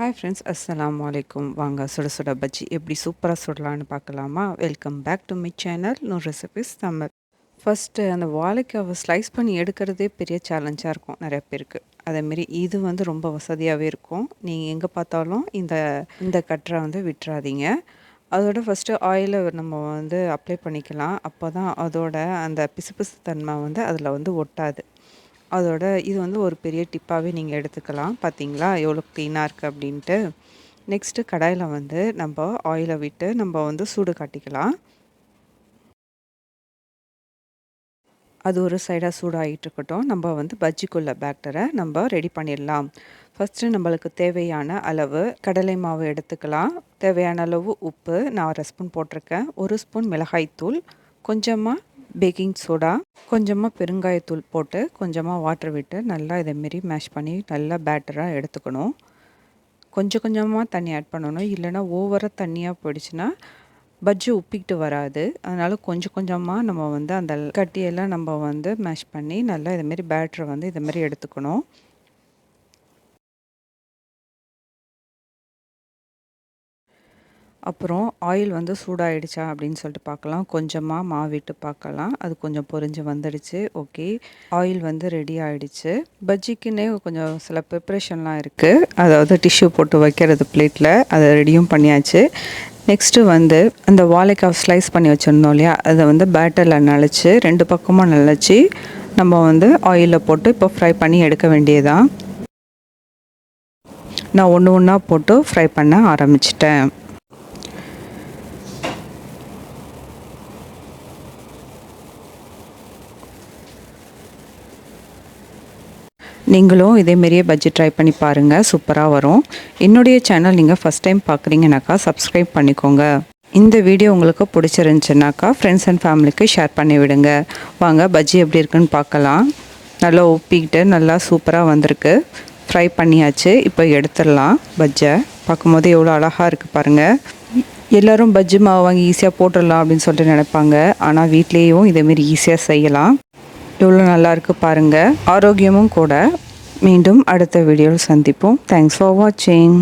Hi friends, அஸ்ஸலாமு அலைக்கும். வாங்க சுட சுட பஜ்ஜி எப்படி சூப்பராக சுடலான்னு பார்க்கலாமா? Welcome back to my channel Noor recipes Tamil. First அந்த வாழைக்காவை ஸ்லைஸ் பண்ணி எடுக்கிறதே பெரிய சேலஞ்சாக இருக்கும் நிறைய பேருக்கு. அதேமாரி இது ரொம்ப வசதியாகவே இருக்கும். நீங்கள் எங்கே பார்த்தாலும் இந்த இந்த கட்டரை விட்டுறாதீங்க. அதோட ஃபஸ்ட்டு ஆயிலை நம்ம அப்ளை பண்ணிக்கலாம். அப்போ தான் அதோட அந்த பிசுபிசு தன்மை அதில் ஒட்டாது. அதோட இது ஒரு பெரிய டிப்பாகவே நீங்கள் எடுத்துக்கலாம். பார்த்தீங்களா எவ்வளோ க்ளீனாக இருக்குது அப்படின்ட்டு. நெக்ஸ்ட்டு கடாயில் நம்ம ஆயிலை விட்டு நம்ம சூடு காட்டிக்கலாம். அது ஒரு சைடாக சூடாகிட்டு இருக்கட்டும். நம்ம பஜ்ஜிக்குள்ள பேட்டரை நம்ம ரெடி பண்ணிடலாம். ஃபஸ்ட்டு நம்மளுக்கு தேவையான அளவு கடலை மாவு எடுத்துக்கலாம். தேவையான அளவு உப்பு நான் 1 ஸ்பூன் போட்டிருக்கேன். 1 ஸ்பூன் மிளகாய்த்தூள், கொஞ்சமாக பேக்கிங் சோடா, கொஞ்சமாக பெருங்காயத்தூள் போட்டு கொஞ்சமாக வாட்டர் விட்டு நல்லா இதேமாரி மேஷ் பண்ணி நல்லா பேட்டராக எடுத்துக்கணும். கொஞ்சம் கொஞ்சமாக தண்ணி ஆட் பண்ணணும். இல்லைனா ஓவராக தண்ணியாக போயிடுச்சுன்னா பஜ்ஜி உப்பிக்கிட்டு வராது. அதனால் கொஞ்சம் கொஞ்சமாக நம்ம அந்த கட்டியெல்லாம் நம்ம மேஷ் பண்ணி நல்லா இதேமாரி பேட்டரை இதேமாரி எடுத்துக்கணும். அப்புறம் ஆயில் சூடாயிடுச்சா அப்படின்னு சொல்லிட்டு பார்க்கலாம். கொஞ்சமாக மாவு விட்டு பார்க்கலாம். அது கொஞ்சம் பொரிஞ்சு வந்துடுச்சு. ஓகே, ஆயில் ரெடி ஆகிடுச்சு. பஜ்ஜிக்குன்னே கொஞ்சம் சில ப்ரிப்ரேஷன்லாம் இருக்குது. அதாவது டிஷ்யூ போட்டு வைக்கிறது பிளேட்டில், அதை ரெடியும் பண்ணியாச்சு. நெக்ஸ்ட்டு அந்த வாழைக்காய் ஸ்லைஸ் பண்ணி வச்சுருந்தோம் இல்லையா, அதை பேட்டரில் நனைச்சி 2 பக்கமும் நனைச்சி நம்ம ஆயிலில் போட்டு இப்போ ஃப்ரை பண்ணி எடுக்க வேண்டியதான். நான் ஒன்று ஒன்றா போட்டு ஃப்ரை பண்ண ஆரம்பிச்சிட்டேன். நீங்களும் இதேமாரியே பஜ்ஜி ட்ரை பண்ணி பாருங்கள், சூப்பராக வரும். என்னுடைய சேனல் நீங்கள் ஃபஸ்ட் டைம் பார்க்குறீங்கனாக்கா சப்ஸ்கிரைப் பண்ணிக்கோங்க. இந்த வீடியோ உங்களுக்கு பிடிச்சிருந்துச்சுனாக்கா ஃப்ரெண்ட்ஸ் அண்ட் ஃபேமிலிக்கு ஷேர் பண்ணி விடுங்க. வாங்க பஜ்ஜி எப்படி இருக்குன்னு பார்க்கலாம். நல்லா உப்பிக்கிட்டு நல்லா சூப்பராக வந்திருக்கு. ஃப்ரை பண்ணியாச்சு. இப்போ எடுத்துடலாம். பஜ்ஜை பார்க்கும்போது எவ்வளோ அழகாக இருக்குது பாருங்கள். எல்லோரும் பஜ்ஜி மாவு வாங்கி ஈஸியாக போட்டுடலாம் அப்படின்னு சொல்லிட்டு நினைப்பாங்க. ஆனால் வீட்லேயும் இதேமாரி ஈஸியாக செய்யலாம். எவ்வளோ நல்லாயிருக்கு பாருங்கள். ஆரோக்கியமும் கூட. மீண்டும் அடுத்த வீடியோவில் சந்திப்போம். தேங்க்ஸ் ஃபார் வாட்சிங்.